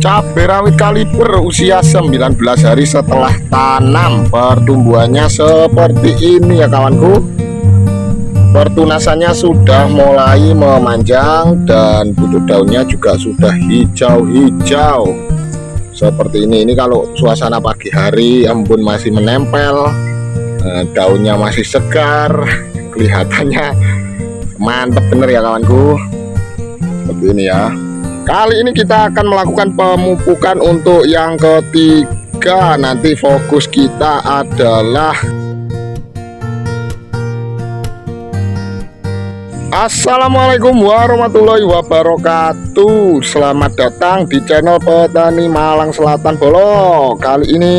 Cabai rawit kaliber usia 19 hari setelah tanam. Pertumbuhannya seperti ini ya kawanku. Pertunasannya sudah mulai memanjang dan buntut daunnya juga sudah hijau-hijau seperti ini. Ini kalau suasana pagi hari, embun masih menempel, daunnya masih segar, kelihatannya mantep bener ya kawanku. Seperti ini ya. Kali ini kita akan melakukan pemupukan untuk yang ketiga. Nanti fokus kita adalah Assalamualaikum warahmatullahi wabarakatuh. Selamat datang di channel Petani Malang Selatan Bolo. Kali ini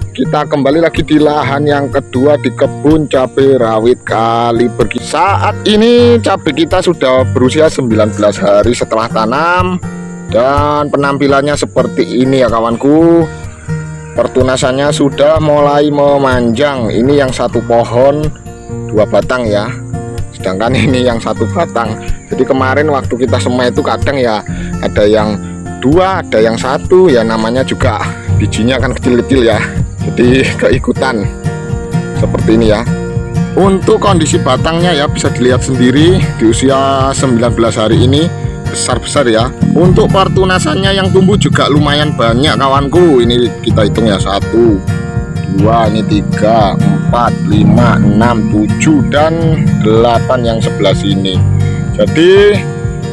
kita kembali lagi di lahan yang kedua di kebun cabai rawit kaliber. Saat ini cabai kita sudah berusia 19 hari setelah tanam dan penampilannya seperti ini ya kawanku. Pertunasannya sudah mulai memanjang. Ini yang satu pohon 2 batang ya, sedangkan ini yang 1 batang. Jadi kemarin waktu kita semai itu kadang ya ada yang 2, ada yang 1 ya, namanya juga bijinya kan kecil-kecil ya, jadi keikutan seperti ini ya. Untuk kondisi batangnya ya bisa dilihat sendiri, di usia 19 hari ini besar-besar ya. Untuk pertunasannya yang tumbuh juga lumayan banyak kawanku. Ini kita hitung ya, 1, 2, ini 3, 4, 5, 6, 7 dan 8 yang sebelah sini. Jadi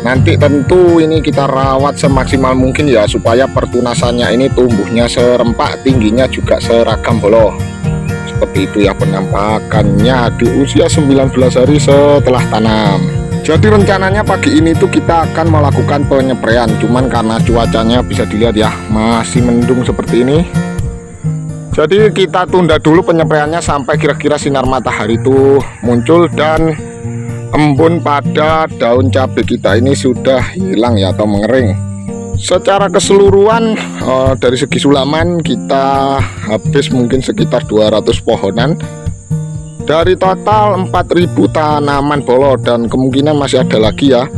nanti tentu ini kita rawat semaksimal mungkin ya, supaya pertunasannya ini tumbuhnya serempak, tingginya juga seragam bolo. Seperti itu ya penampakannya di usia 19 hari setelah tanam. Jadi rencananya pagi ini tuh kita akan melakukan penyepraian, cuman karena cuacanya bisa dilihat ya masih mendung seperti ini. Jadi kita tunda dulu penyepraiannya sampai kira-kira sinar matahari itu muncul dan embun pada daun cabai kita ini sudah hilang ya, atau mengering. Secara keseluruhan dari segi sulaman kita habis mungkin sekitar 200 pohonan dari total 4000 tanaman bolo, dan kemungkinan masih ada lagi ya,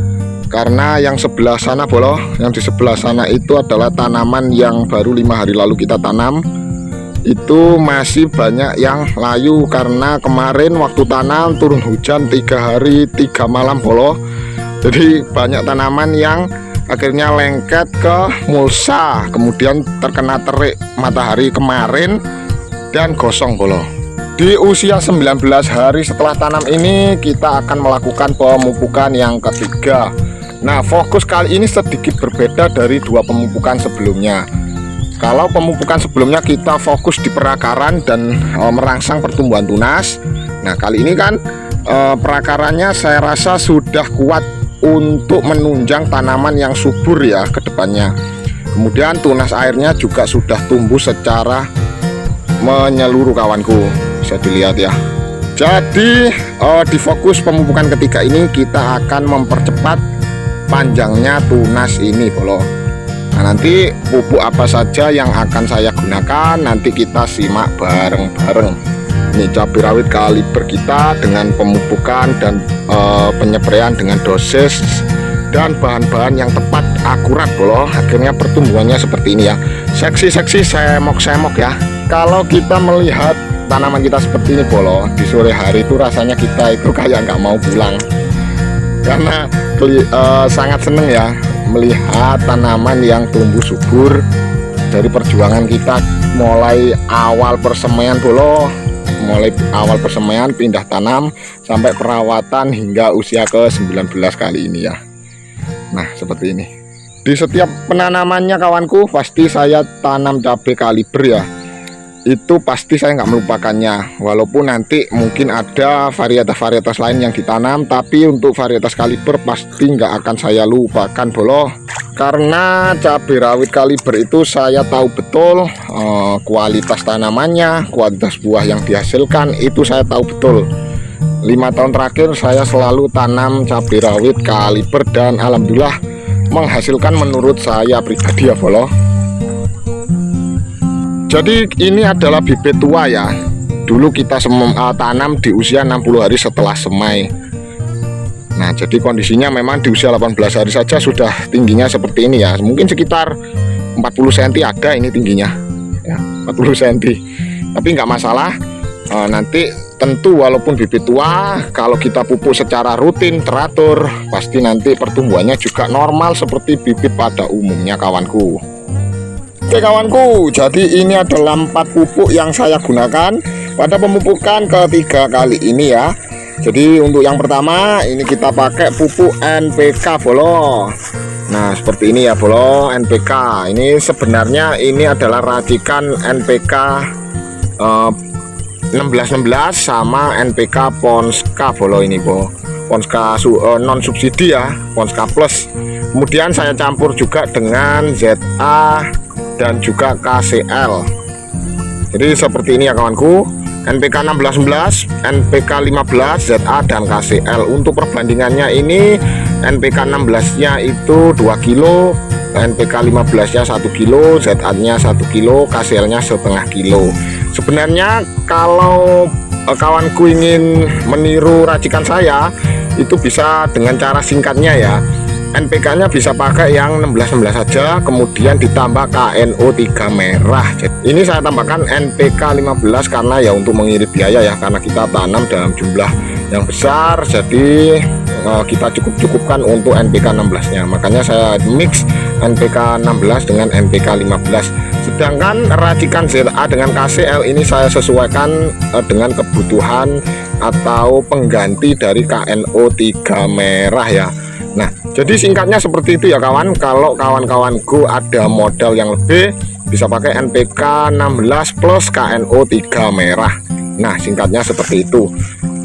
karena yang sebelah sana bolo, yang di sebelah sana itu adalah tanaman yang baru 5 hari lalu kita tanam. Itu masih banyak yang layu karena kemarin waktu tanam turun hujan 3 hari 3 malam bolo. Jadi banyak tanaman yang akhirnya lengket ke mulsa, kemudian terkena terik matahari kemarin dan gosong bolo. Di usia 19 hari setelah tanam ini kita akan melakukan pemupukan yang ketiga. Nah, fokus kali ini sedikit berbeda dari 2 pemupukan sebelumnya. Kalau pemupukan sebelumnya kita fokus di perakaran dan merangsang pertumbuhan tunas. Nah, kali ini kan perakarannya saya rasa sudah kuat untuk menunjang tanaman yang subur ya ke depannya. Kemudian tunas airnya juga sudah tumbuh secara menyeluruh kawanku, bisa dilihat ya. Jadi di fokus pemupukan ketiga ini kita akan mempercepat panjangnya tunas ini bolo. Nah, nanti pupuk apa saja yang akan saya gunakan nanti kita simak bareng-bareng. Ini cabai rawit kaliber kita dengan pemupukan dan penyepraian dengan dosis dan bahan-bahan yang tepat akurat bolo. Akhirnya pertumbuhannya seperti ini ya, seksi-seksi, semok-semok ya. Kalau kita melihat tanaman kita seperti ini bolo, di sore hari itu rasanya kita itu kayak nggak mau pulang, karena sangat seneng ya melihat tanaman yang tumbuh subur. Dari perjuangan kita mulai awal persemaian bolo, mulai awal persemaian pindah tanam sampai perawatan hingga usia ke 19 kali ini ya. Nah, seperti ini. Di setiap penanamannya kawanku pasti saya tanam cabai kaliber ya. Itu pasti saya nggak melupakannya, walaupun nanti mungkin ada varietas-varietas lain yang ditanam, tapi untuk varietas kaliber pasti nggak akan saya lupakan bolo. Karena cabai rawit kaliber itu saya tahu betul kualitas tanamannya, kualitas buah yang dihasilkan itu saya tahu betul. 5 tahun terakhir saya selalu tanam cabai rawit kaliber dan alhamdulillah menghasilkan menurut saya pribadi ya bolo. Jadi ini adalah bibit tua ya. Dulu kita tanam di usia 60 hari setelah semai. Nah, jadi kondisinya memang di usia 18 hari saja sudah tingginya seperti ini ya. Mungkin sekitar 40 cm ada ini tingginya ya, 40 cm, tapi nggak masalah. Nanti tentu walaupun bibit tua, kalau kita pupuk secara rutin teratur, pasti nanti pertumbuhannya juga normal seperti bibit pada umumnya kawanku. Oke kawanku, jadi ini adalah 4 pupuk yang saya gunakan pada pemupukan ketiga kali ini ya. Jadi untuk yang pertama ini kita pakai pupuk NPK Bolo. Nah seperti ini ya Bolo, NPK ini sebenarnya ini adalah racikan NPK 1616 sama NPK Ponska Bolo ini Ponska non subsidi ya, Ponska Plus. Kemudian saya campur juga dengan ZA dan juga KCL. Jadi seperti ini ya kawanku, NPK 1611, NPK 15, ZA dan KCL. Untuk perbandingannya ini NPK 16 nya itu 2 kilo, NPK 15 nya 1 kilo, ZA nya 1 kilo, KCL nya setengah kilo. Sebenarnya kalau kawanku ingin meniru racikan saya, itu bisa dengan cara singkatnya ya. NPK nya bisa pakai yang 1616 saja, kemudian ditambah KNO 3 merah. Jadi ini saya tambahkan NPK 15 karena ya untuk mengirit biaya ya, karena kita tanam dalam jumlah yang besar, jadi kita cukupkan untuk NPK 16 nya. Makanya saya mix NPK 16 dengan NPK 15. Sedangkan racikan ZA dengan KCL ini saya sesuaikan dengan kebutuhan atau pengganti dari KNO 3 merah ya. Nah jadi singkatnya seperti itu ya kawan. Kalau kawan-kawanku ada modal yang lebih, bisa pakai NPK 16 plus KNO 3 merah. Nah singkatnya seperti itu.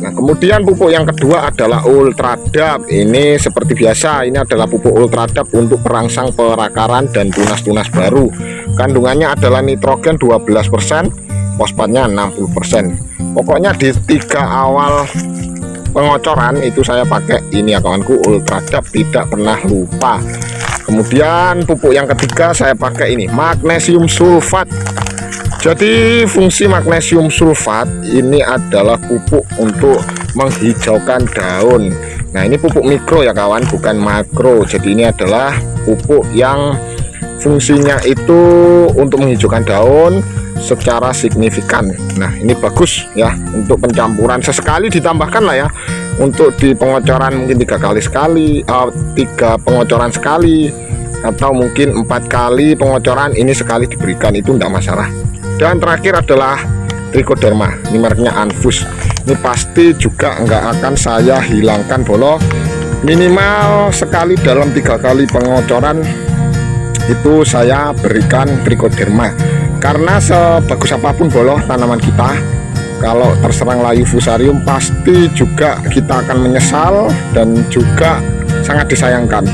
Nah kemudian pupuk yang kedua adalah Ultradap. Ini seperti biasa, ini adalah pupuk Ultradap untuk perangsang perakaran dan tunas-tunas baru. Kandungannya adalah nitrogen 12%, fosfatnya 60%. Pokoknya di 3 awal pengocoran itu saya pakai ini ya kawanku, Ultradap, tidak pernah lupa. Kemudian pupuk yang ketiga saya pakai ini magnesium sulfat. Jadi fungsi magnesium sulfat ini adalah pupuk untuk menghijaukan daun. Nah ini pupuk mikro ya kawan, bukan makro. Jadi ini adalah pupuk yang fungsinya itu untuk menghijaukan daun secara signifikan. Nah ini bagus ya untuk pencampuran, sesekali ditambahkan lah ya. Untuk di pengocoran mungkin 3 pengocoran sekali, atau mungkin 4 kali pengocoran, ini sekali diberikan, itu tidak masalah. Dan terakhir adalah Trichoderma, ini mereknya Anfus. Ini pasti juga nggak akan saya hilangkan Bolo, minimal sekali dalam 3 kali pengocoran itu saya berikan Trichoderma. Karena sebagus apapun Bolo tanaman kita, kalau terserang layu fusarium pasti juga kita akan menyesal dan juga sangat disayangkan.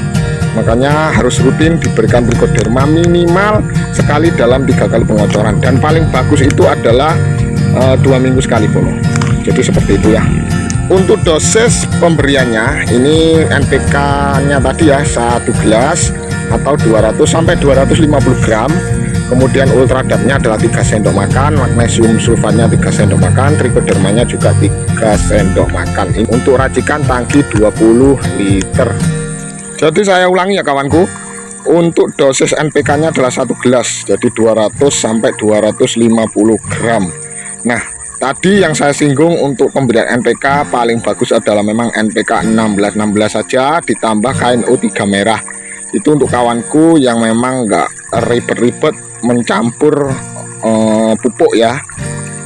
Makanya harus rutin diberikan Trichoderma minimal sekali dalam 3 kali pengocoran, dan paling bagus itu adalah 2 minggu sekali Bolo. Jadi seperti itu ya. Untuk dosis pemberiannya ini NPK nya tadi ya 1 gelas atau 200 sampai 250 gram. Kemudian Ultradapnya adalah 3 sendok makan, magnesium sulfatnya 3 sendok makan, Trichodermanya juga 3 sendok makan. Ini untuk racikan tangki 20 liter. Jadi saya ulangi ya kawanku, untuk dosis NPK nya adalah 1 gelas, jadi 200 sampai 250 gram. Nah tadi yang saya singgung untuk pemberian NPK paling bagus adalah memang NPK 1616 saja ditambah KNO 3 merah. Itu untuk kawanku yang memang nggak ribet-ribet mencampur pupuk ya,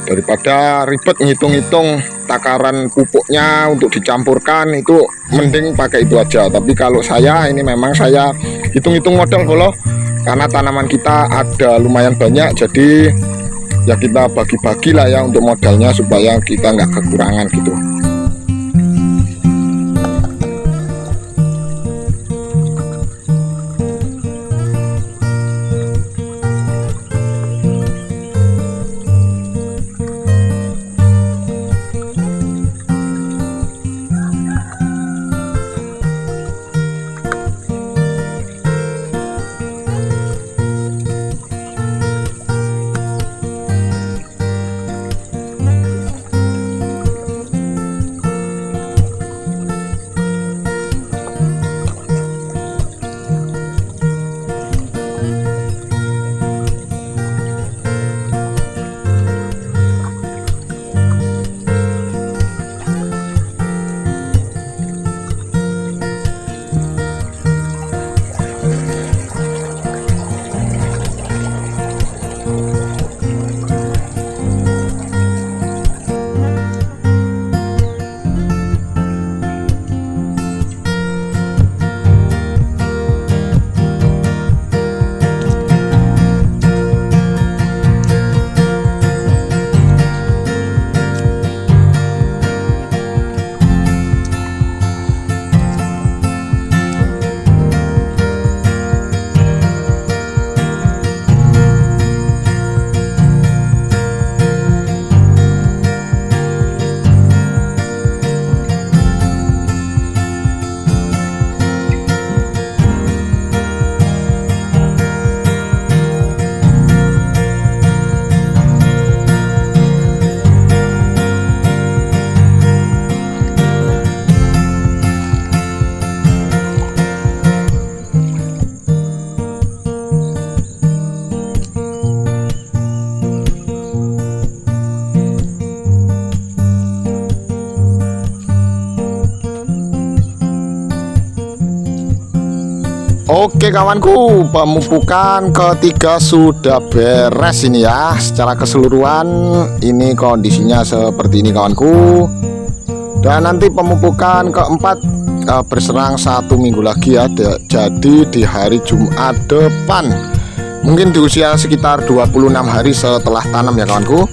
daripada ribet ngitung-ngitung takaran pupuknya untuk dicampurkan, itu mending pakai itu aja. Tapi kalau saya ini memang saya hitung-hitung modal Bolo, karena tanaman kita ada lumayan banyak, jadi ya kita bagi-bagi lah ya untuk modalnya supaya kita nggak kekurangan gitu. Oke kawanku, pemupukan ketiga sudah beres ini ya. Secara keseluruhan ini kondisinya seperti ini kawanku. Dan nanti pemupukan keempat berserang 1 minggu lagi ya. Jadi di hari Jumat depan, mungkin di usia sekitar 26 hari setelah tanam ya kawanku.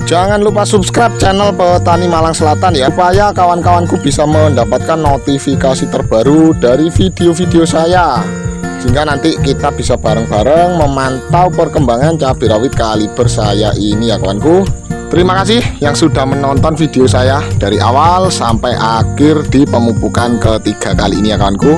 Jangan lupa subscribe channel Petani Malang Selatan ya, supaya kawan-kawanku bisa mendapatkan notifikasi terbaru dari video-video saya, sehingga nanti kita bisa bareng-bareng memantau perkembangan cabai rawit kaliber saya ini ya kawanku. Terima kasih yang sudah menonton video saya dari awal sampai akhir di pemupukan ketiga kali ini ya kawanku.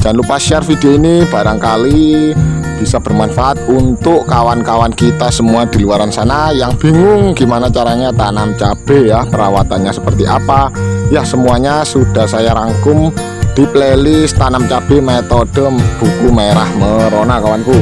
Jangan lupa share video ini, barangkali bisa bermanfaat untuk kawan-kawan kita semua di luaran sana yang bingung gimana caranya tanam cabai ya, perawatannya seperti apa ya. Semuanya sudah saya rangkum di playlist tanam cabai metode buku merah merona kawanku.